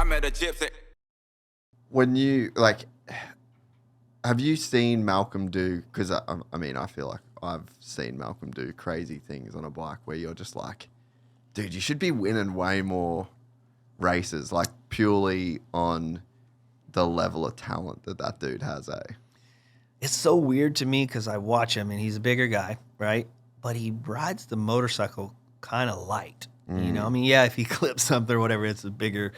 I met a gypsy. When you, have you seen Malcolm do, because I mean, I feel like I've seen Malcolm do crazy things on a bike where you're just like, dude, you should be winning way more races, like purely on the level of talent that dude has, eh? It's so weird to me because I watch him and he's a bigger guy, right? But he rides the motorcycle kind of light. You know, I mean, yeah, if he clips something or whatever, it's a bigger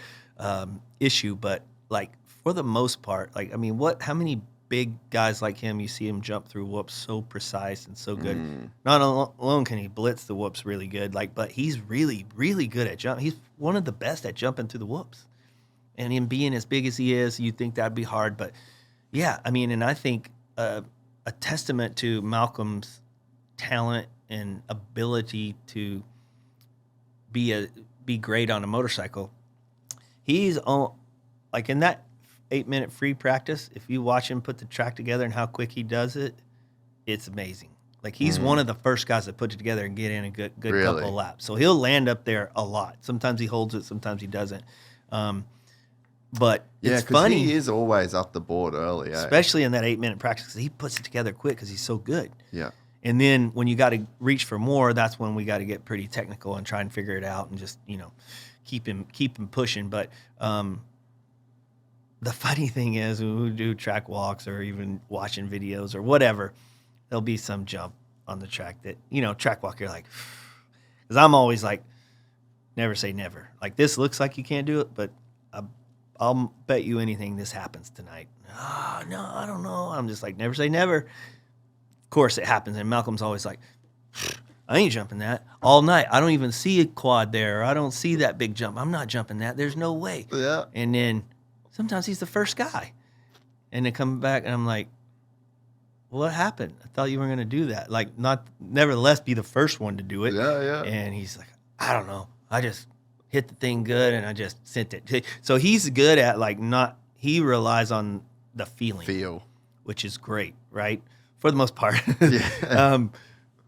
issue. But like for the most part, like, I mean, how many big guys like him, you see him jump through whoops so precise and so good. Not alone can he blitz the whoops really good, but he's really, really good at jump. He's one of the best at jumping through the whoops. And him being as big as he is, you'd think that'd be hard. But yeah, I mean, and I think a testament to Malcolm's talent and ability to be great on a motorcycle. He's on, like in that 8-minute free practice, if you watch him put the track together and how quick he does it, it's amazing. Like he's one of the first guys that put it together and get in a good Really? couple of laps. So he'll land up there a lot. Sometimes he holds it, sometimes he doesn't. But Yeah, it's because funny, he is always up the board early, eh? especially in that 8-minute practice, 'cause he puts it together quick because he's so good. Yeah. And then when you got to reach for more, that's when we got to get pretty technical and try and figure it out and just, keep him pushing. But the funny thing is, when we do track walks or even watching videos or whatever, there'll be some jump on the track that, track walk, you're like, because I'm always like, never say never. Like, this looks like you can't do it, but I'll bet you anything this happens tonight. Oh, no, I don't know. I'm just like, never say never. Of course it happens. And Malcolm's always like, I ain't jumping that all night. I don't even see a quad there. Or I don't see that big jump. I'm not jumping that. There's no way. Yeah. And then sometimes he's the first guy. And they come back and I'm like, what happened? I thought you were going to do that. Like, nevertheless be the first one to do it. Yeah. And he's like, I don't know. I just hit the thing good and I just sent it. So he's good at he relies on the feeling. Which is great, right? For the most part. Yeah.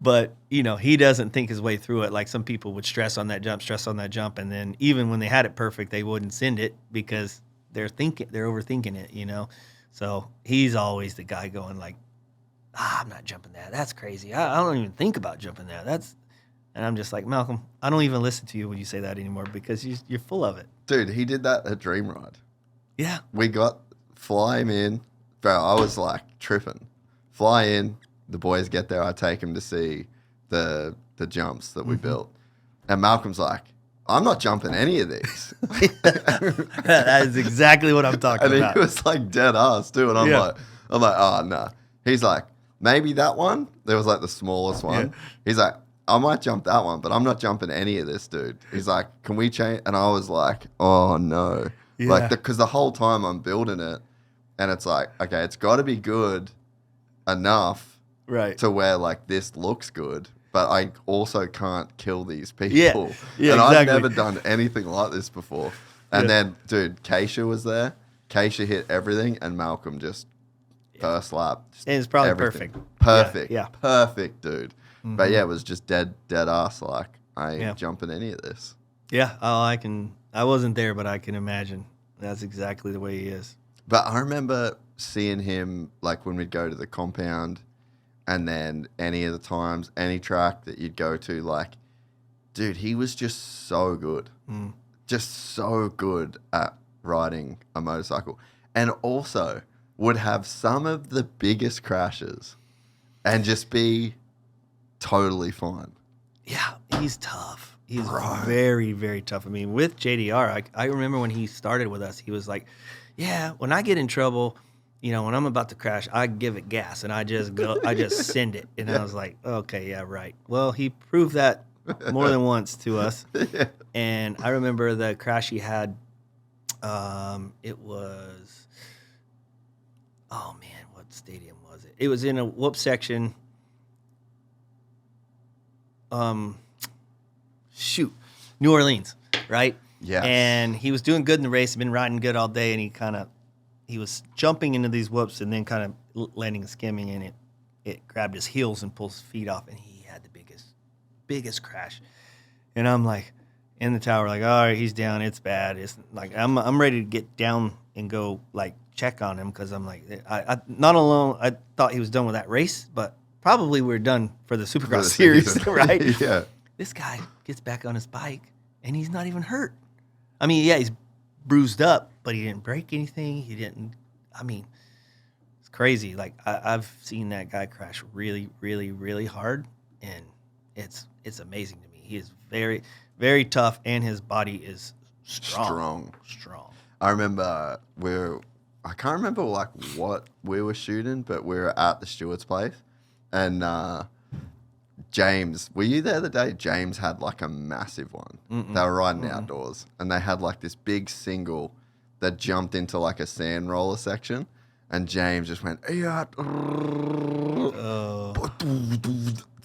But, he doesn't think his way through it. Like some people would stress on that jump. And then even when they had it perfect, they wouldn't send it because they're overthinking it, So he's always the guy going like, I'm not jumping that. That's crazy. I don't even think about jumping that. And I'm just like, Malcolm, I don't even listen to you when you say that anymore because you're full of it. Dude, he did that at Dream Ride. Yeah. We fly him in. Bro, I was like tripping. Fly in. The boys get there. I take him to see the jumps that we built. And Malcolm's like, I'm not jumping any of these. That is exactly what I'm talking about. And he was like dead ass too. And I'm like, oh, no. He's like, maybe that one. There was like the smallest one. Yeah. He's like, I might jump that one, but I'm not jumping any of this, dude. He's like, can we change? And I was like, oh, no. Yeah. Like, because the whole time I'm building it, and it's like, okay, it's got to be good enough to where, like, this looks good, but I also can't kill these people. Yeah, and exactly. I've never done anything like this before. And then, dude, Keisha was there. Keisha hit everything, and Malcolm just first lap. And it's probably everything. Perfect. Yeah. Perfect, dude. Mm-hmm. But yeah, it was just dead ass. Like, I ain't jumping any of this. Yeah. I wasn't there, but I can imagine. That's exactly the way he is. But I remember seeing him, like, when we'd go to the compound and then any of the times, any track that you'd go to, like, dude, he was just so good. Just so good at riding a motorcycle. And also would have some of the biggest crashes and just be totally fine. Yeah, he's tough. He's very, very tough. I mean, with JDR, I remember when he started with us, he was like, yeah, when I get in trouble, when I'm about to crash, I give it gas and I just send it. And I was like, okay, yeah, right. Well, he proved that more than once to us. Yeah. And I remember the crash he had, it was, oh man, what stadium was it? It was in a whoop section. New Orleans, right? Yeah. And he was doing good in the race. He'd been riding good all day, and he was jumping into these whoops and then kind of landing and skimming, and it grabbed his heels and pulled his feet off, and he had the biggest crash. And I'm like, in the tower, like, all right, he's down. It's bad. It's like I'm ready to get down and go like check on him because I'm like, I not alone. I thought he was done with that race, but probably we're done for the Supercross series, right? Yeah. This guy gets back on his bike and he's not even hurt. I mean, yeah, he's bruised up, but he didn't break anything. He didn't. I mean, it's crazy. Like I've seen that guy crash really, really, really hard, and it's amazing to me. He is very, very tough, and his body is strong. I remember I can't remember like what we were shooting, but we were at the Stewart's place, and James, were you there the day? James had like a massive one. They were riding outdoors, and they had like this big single that jumped into like a sand roller section, and James just went, yeah.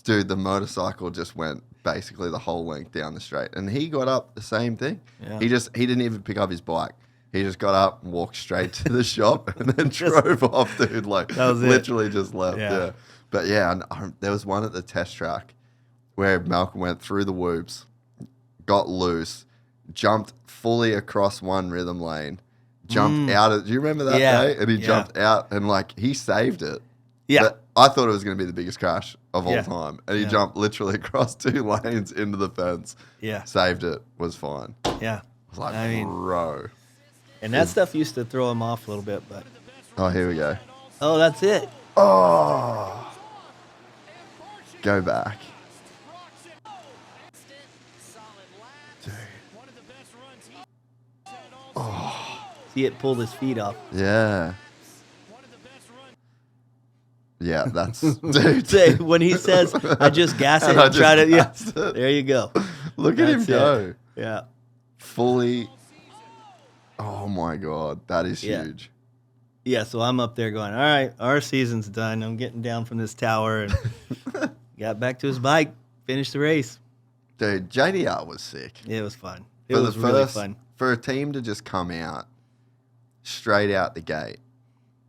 Dude, the motorcycle just went basically the whole length down the straight, and he got up the same thing. Yeah. He didn't even pick up his bike. He just got up and walked straight to the shop and then drove off, dude. Like, literally just left. Yeah. But yeah, and there was one at the test track where Malcolm went through the whoops, got loose, jumped fully across one rhythm lane, jumped out of. Do you remember that day? And he jumped out and like he saved it. Yeah. But I thought it was going to be the biggest crash of all time, and he jumped literally across 2 lanes into the fence. Yeah. Saved it. Was fine. Yeah. I was like, bro. And that stuff used to throw him off a little bit, but. Oh, here we go. Oh, that's it. Oh. Go back. Dude. Oh. See it pulled his feet off. Yeah. Yeah, that's... Dude. When he says, I just gas it and try to... Yeah, there you go. Look at him go. Yeah. Fully... Oh, my God. That is huge. Yeah, so I'm up there going, all right, our season's done. I'm getting down from this tower and got back to his bike, finished the race. Dude, JDR was sick. It was fun. It was really fun. For a team to just come out straight out the gate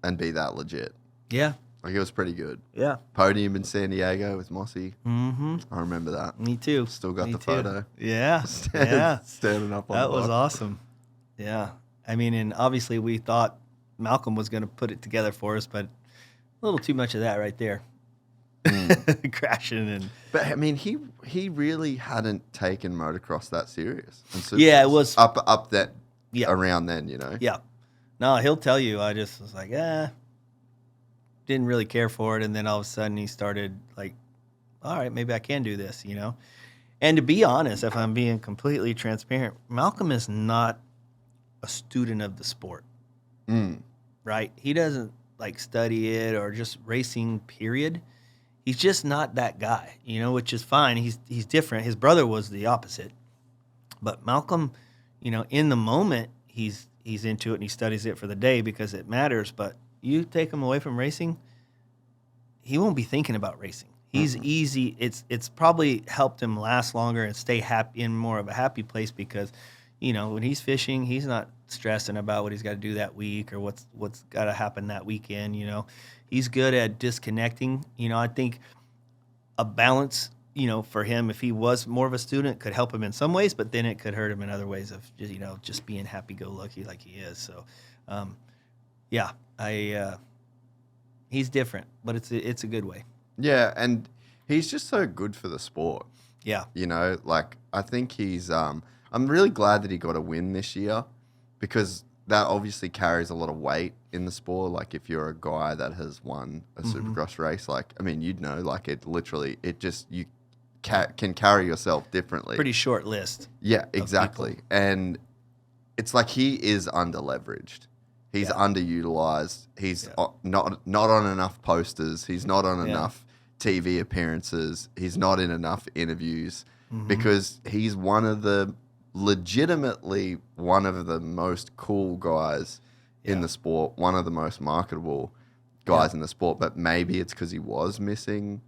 and be that legit. Yeah. Like, it was pretty good. Yeah. Podium in San Diego with Mossy. Mm-hmm. I remember that. Me too. Still got the photo. Yeah. Standing up on that the was block. Awesome. Yeah. I mean, and obviously we thought Malcolm was going to put it together for us, but a little too much of that right there. Crashing. But, I mean, he really hadn't taken motocross that serious. Yeah, it was. Up that, around then, you know? Yeah. No, he'll tell you. I just was like, didn't really care for it, and then all of a sudden he started like, all right, maybe I can do this, you know. And to be honest, if I'm being completely transparent, Malcolm is not a student of the sport, right? He doesn't like study it or just racing, period. He's just not that guy, you know, which is fine. He's different. His brother was the opposite, but Malcolm, you know, in the moment he's into it and he studies it for the day because it matters. But you take him away from racing, he won't be thinking about racing. He's easy. It's probably helped him last longer and stay happy in more of a happy place because, you know, when he's fishing, he's not stressing about what he's got to do that week or what's got to happen that weekend. You know, he's good at disconnecting. You know, I think a balance, you know, for him, if he was more of a student, could help him in some ways, but then it could hurt him in other ways of, you know, just being happy-go-lucky like he is. So, he's different, but it's a good way. Yeah, and he's just so good for the sport. Yeah. You know, like, I think he's... I'm really glad that he got a win this year because that obviously carries a lot of weight in the sport. Like, if you're a guy that has won a Supercross race, like, I mean, you'd know, like, you can carry yourself differently. Pretty short list. Yeah, exactly. And it's like he is under-leveraged. He's underutilized. He's not on enough posters. He's not on enough TV appearances. He's not in enough interviews because he's legitimately one of the most cool guys in the sport, one of the most marketable guys in the sport. But maybe it's because he was missing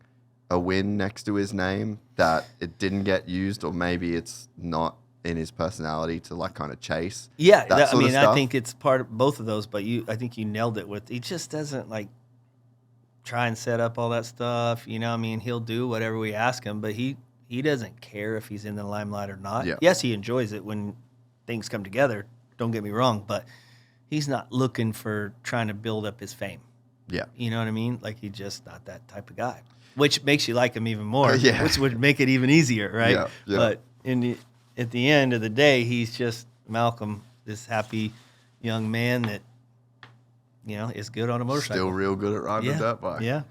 a win next to his name that it didn't get used, or maybe it's not in his personality to like kind of chase. Yeah, I think it's part of both of those, but I think you nailed it with, he just doesn't like try and set up all that stuff. You know, I mean, he'll do whatever we ask him, but he he doesn't care if he's in the limelight or not. Yeah. Yes, he enjoys it when things come together. Don't get me wrong, but he's not looking for trying to build up his fame. Yeah. You know what I mean? Like, he's just not that type of guy, which makes you like him even more, Yeah. which would make it even easier, right? Yeah, yeah. But at the end of the day, he's just Malcolm, this happy young man that, is good on a motorcycle. Still real good at riding a dirt bike. Yeah.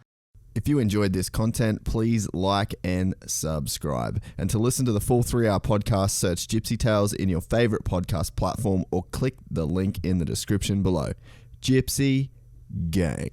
If you enjoyed this content, please like and subscribe. And to listen to the full 3-hour podcast, search Gypsy Tales in your favorite podcast platform or click the link in the description below. Gypsy Gang.